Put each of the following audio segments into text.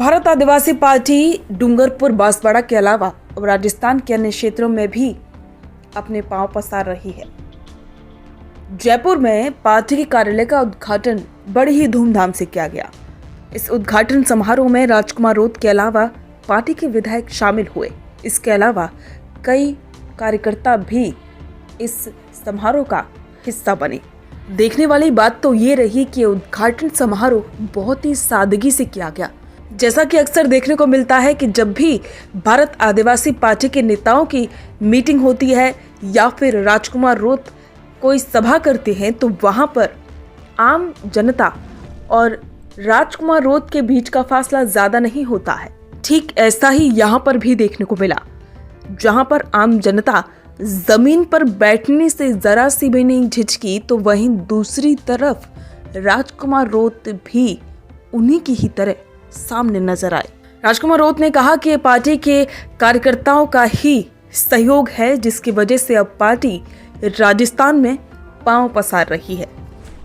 भारत आदिवासी party Dungarpur Banswara के अलावा राजस्थान के अन्य क्षेत्रों में भी अपने पांव पसार रही है। जयपुर में पार्टी के कार्यालय का उद्घाटन बड़ी ही धूमधाम से किया गया। इस उद्घाटन समारोह में राजकुमार रोत के अलावा पार्टी के विधायक शामिल हुए। इसके अलावा कई कार्यकर्ता भी इस समारोह का हिस्सा बने। देखने वाली बात तो ये रही कि उद्घाटन समारोह बहुत ही सादगी से किया गया। जैसा कि अक्सर देखने को मिलता है कि जब भी भारत आदिवासी पार्टी के नेताओं की मीटिंग होती है या फिर राजकुमार रोत कोई सभा करते हैं तो वहां पर आम जनता और राजकुमार रोत के बीच का फासला ज्यादा नहीं होता है। ठीक ऐसा ही यहां पर भी देखने को मिला, जहां पर आम जनता जमीन पर बैठने से जरा सी भी नहीं झिझकी, तो वहीं दूसरी तरफ राजकुमार रोत भी उन्हीं की ही तरह सामने नजर आए। राजकुमार रोत ने कहा कि पार्टी के कार्यकर्ताओं का ही सहयोग है जिसकी वजह से अब पार्टी राजस्थान में पांव पसार रही है।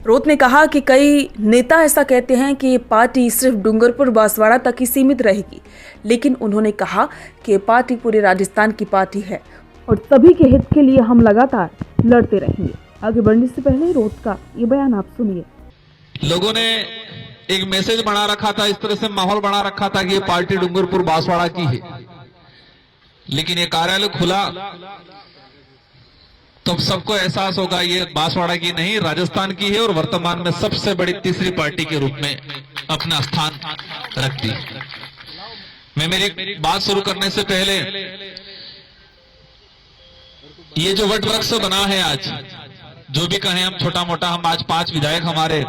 रोत ने कहा कि कई नेता ऐसा कहते हैं कि पार्टी सिर्फ डूंगरपुर बांसवाड़ा तक ही सीमित रहेगी, लेकिन उन्होंने कहा कि पार्टी पूरे राजस्थान की पार्टी है और सभी के हित के लिए हम लगातार लड़ते रहेंगे। आगे बढ़ने से पहले रोत का ये बयान आप सुनिए। लोगों ने एक मैसेज बना रखा था, इस तरह से माहौल बना रखा था कि ये पार्टी डूंगरपुर बांसवाड़ा की है, लेकिन ये कार्यालय खुला तो सबको एहसास होगा ये बांसवाड़ा की नहीं राजस्थान की है और वर्तमान में सबसे बड़ी तीसरी पार्टी के रूप में अपना स्थान रखती है। मैं मेरी बात शुरू करने से पहले ये जो वट वृक्ष बना है आज, जो भी कहें हम छोटा मोटा, हम आज 5 विधायक हमारे,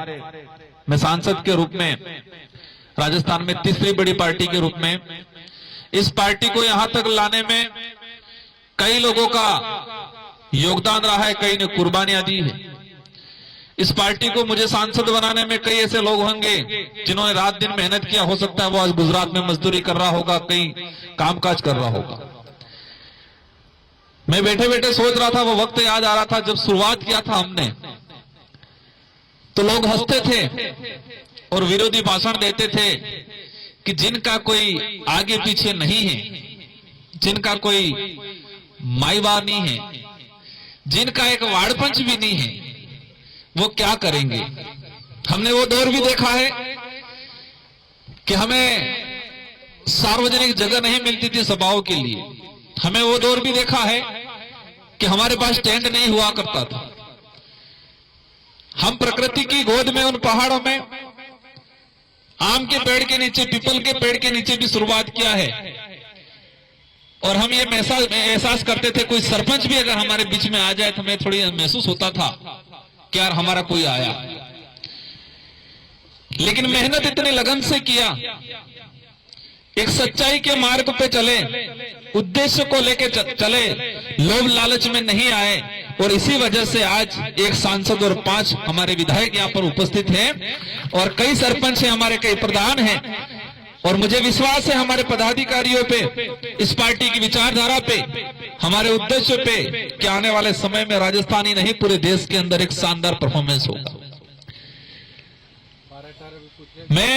मैं सांसद के रूप में राजस्थान में तीसरी बड़ी पार्टी के रूप में इस पार्टी को यहां तक लाने में कई लोगों का योगदान रहा है, कई ने कुर्बानियां दी है। इस पार्टी को मुझे सांसद बनाने में कई ऐसे लोग होंगे जिन्होंने रात दिन मेहनत किया, हो सकता है वो आज गुजरात में मजदूरी कर रहा होगा, कई कामकाज कर रहा होगा। मैं बैठे बैठे सोच रहा था, वो वक्त याद आ रहा था जब शुरुआत किया था हमने, तो लोग हंसते थे और विरोधी भाषण देते थे कि जिनका कोई आगे पीछे नहीं है, जिनका कोई माईवार नहीं है, जिनका एक वाड़पंच भी नहीं है, वो क्या करेंगे। हमने वो दौर भी देखा है कि हमें सार्वजनिक जगह नहीं मिलती थी सभाओं के लिए। हमें वो दौर भी देखा है कि हमारे पास टेंट नहीं हुआ करता था। हम प्रकृति की गोद में उन पहाड़ों में आम के पेड़ के नीचे, पीपल के पेड़ के नीचे भी शुरुआत किया है और हम ये एहसास करते थे कोई सरपंच भी अगर हमारे बीच में आ जाए तो हमें थोड़ी महसूस होता था कि यार हमारा कोई आया। लेकिन मेहनत इतने लगन से किया, एक सच्चाई के मार्ग पे चले, उद्देश्य को लेके चले, लोभ लालच में नहीं आए और इसी वजह से आज एक सांसद और 5 हमारे विधायक यहाँ पर उपस्थित हैं और कई सरपंच हैं हमारे, कई प्रधान हैं और मुझे विश्वास है हमारे पदाधिकारियों पे, इस पार्टी की विचारधारा पे, हमारे उद्देश्य पे कि आने वाले समय में राजस्थान ही नहीं पूरे देश के अंदर एक शानदार परफॉर्मेंस होगा। मैं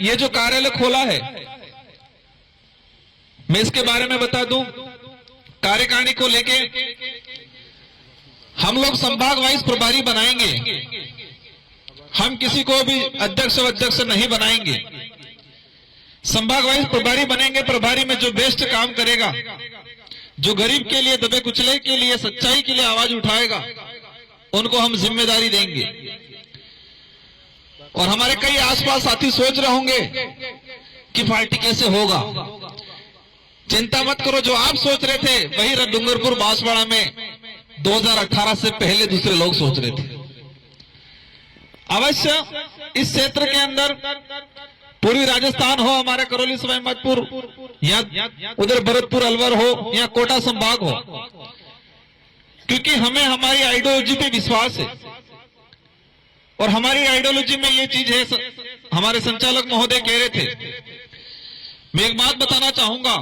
ये जो कार्यालय खोला है, मैं इसके बारे में बता दूं, कार्यकारिणी को लेके हम लोग संभाग वाइज प्रभारी बनाएंगे, हम किसी को भी अध्यक्ष नहीं बनाएंगे। संभाग वाइज प्रभारी बनेंगे। प्रभारी में जो बेस्ट काम करेगा, जो गरीब के लिए, दबे कुचले के लिए, सच्चाई के लिए आवाज उठाएगा, उनको हम जिम्मेदारी देंगे। और हमारे कई आसपास साथी सोच रहे होंगे कि पार्टी कैसे होगा। चिंता मत करो, जो आप सोच रहे थे वही डूंगरपुर बांसवाड़ा में 2018 से पहले दूसरे लोग सोच रहे थे। अवश्य इस क्षेत्र के अंदर पूर्वी राजस्थान हो, हमारे करौली सवाई माधोपुर या उधर भरतपुर अलवर हो या कोटा संभाग हो, क्योंकि हमें हमारी आइडियोलॉजी पे विश्वास है और हमारी आइडियोलॉजी में ये चीज है। हमारे संचालक महोदय कह रहे थे, मैं एक बात बताना चाहूंगा,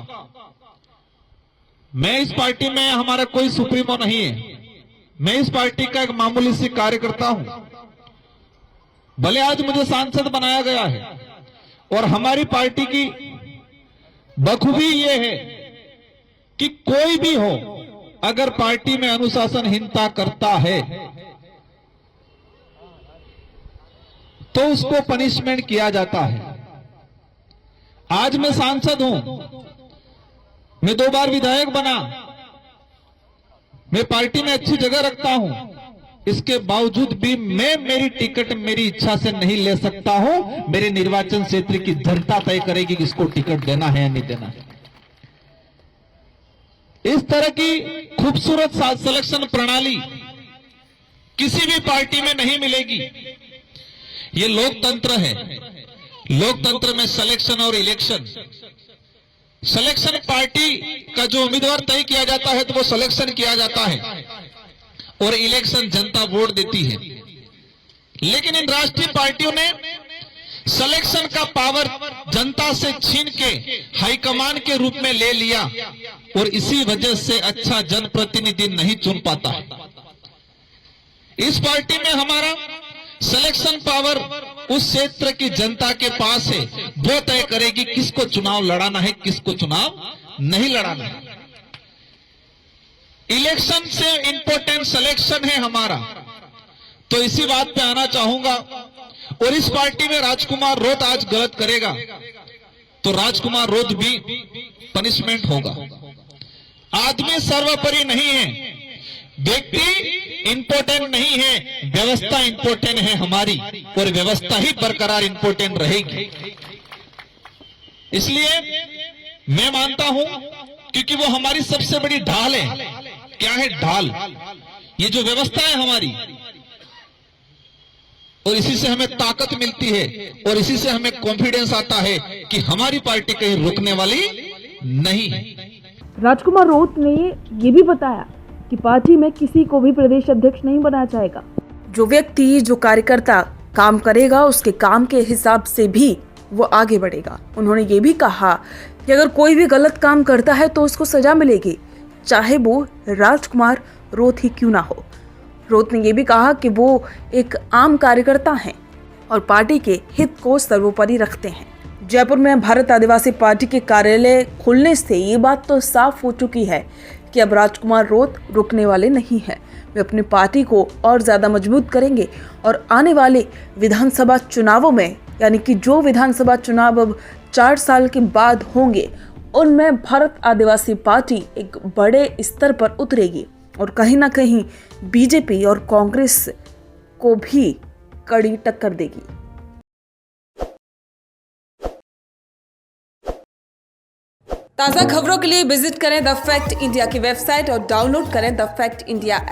मैं इस पार्टी में हमारा कोई सुप्रीमो नहीं है, मैं इस पार्टी का एक मामूली सी कार्यकर्ता हूं। भले आज मुझे सांसद बनाया गया है और हमारी पार्टी की बखूबी ये है कि कोई भी हो, अगर पार्टी में अनुशासनहीनता करता है तो उसको पनिशमेंट किया जाता है। आज मैं सांसद हूं, मैं 2 बार विधायक बना, मैं पार्टी में अच्छी जगह रखता हूं, इसके बावजूद भी मैं मेरी टिकट मेरी इच्छा से नहीं ले सकता हूं। मेरे निर्वाचन क्षेत्र की जनता तय करेगी कि इसको टिकट देना है या नहीं देना है। इस तरह की खूबसूरत सिलेक्शन प्रणाली किसी भी पार्टी में नहीं मिलेगी। ये लोकतंत्र है। लोकतंत्र में सिलेक्शन और इलेक्शन, सिलेक्शन पार्टी का जो उम्मीदवार तय किया जाता है तो वो सिलेक्शन किया जाता है और इलेक्शन जनता वोट देती है। लेकिन इन राष्ट्रीय पार्टियों ने सिलेक्शन का पावर जनता से छीन के हाईकमान के रूप में ले लिया और इसी वजह से अच्छा जनप्रतिनिधि नहीं चुन पाता है। इस पार्टी में हमारा सिलेक्शन पावर उस क्षेत्र की जनता के पास है, वो तय करेगी किसको चुनाव लड़ाना है, किसको चुनाव नहीं लड़ाना है। इलेक्शन से इंपॉर्टेंट सिलेक्शन है हमारा। तो इसी बात पे आना चाहूंगा। और इस पार्टी में राजकुमार रोत आज गलत करेगा तो राजकुमार रोत भी पनिशमेंट होगा। आदमी सर्वोपरि नहीं है, व्यक्ति इंपॉर्टेंट नहीं है, व्यवस्था इंपॉर्टेंट है हमारी, और व्यवस्था ही बरकरार इंपॉर्टेंट रहेगी। इसलिए मैं मानता हूं, क्योंकि वो हमारी सबसे बड़ी ढाल है। क्या है ढाल? ये जो व्यवस्था है हमारी, और इसी से हमें ताकत मिलती है और इसी से हमें कॉन्फिडेंस आता है कि हमारी पार्टी कहीं रुकने वाली नहीं है। राजकुमार रोत ने ये भी बताया कि पार्टी में किसी को भी प्रदेश अध्यक्ष नहीं बनाया जाएगा। जो व्यक्ति, जो कार्यकर्ता काम करेगा, उसके काम के हिसाब से भी वो आगे बढ़ेगा। उन्होंने ये भी कहा कि अगर कोई भी गलत काम करता है तो उसको सजा मिलेगी, चाहे वो राजकुमार रोत ही क्यों ना हो। रोत ने यह भी कहा कि वो एक आम कार्यकर्ता हैं और पार्टी के हित को सर्वोपरि रखते हैं। जयपुर में भारत आदिवासी पार्टी के कार्यालय खुलने से ये बात तो साफ हो चुकी है कि अब राजकुमार रोत रुकने वाले नहीं हैं। वे अपनी पार्टी को और ज़्यादा मजबूत करेंगे और आने वाले विधानसभा चुनावों में, यानी कि जो विधानसभा चुनाव अब 4 साल के बाद होंगे, उनमें भारत आदिवासी पार्टी एक बड़े स्तर पर उतरेगी और कहीं ना कहीं बीजेपी और कांग्रेस को भी कड़ी टक्कर देगी। ताज़ा खबरों के लिए विजिट करें द फैक्ट इंडिया की वेबसाइट और डाउनलोड करें द फैक्ट इंडिया ऐप।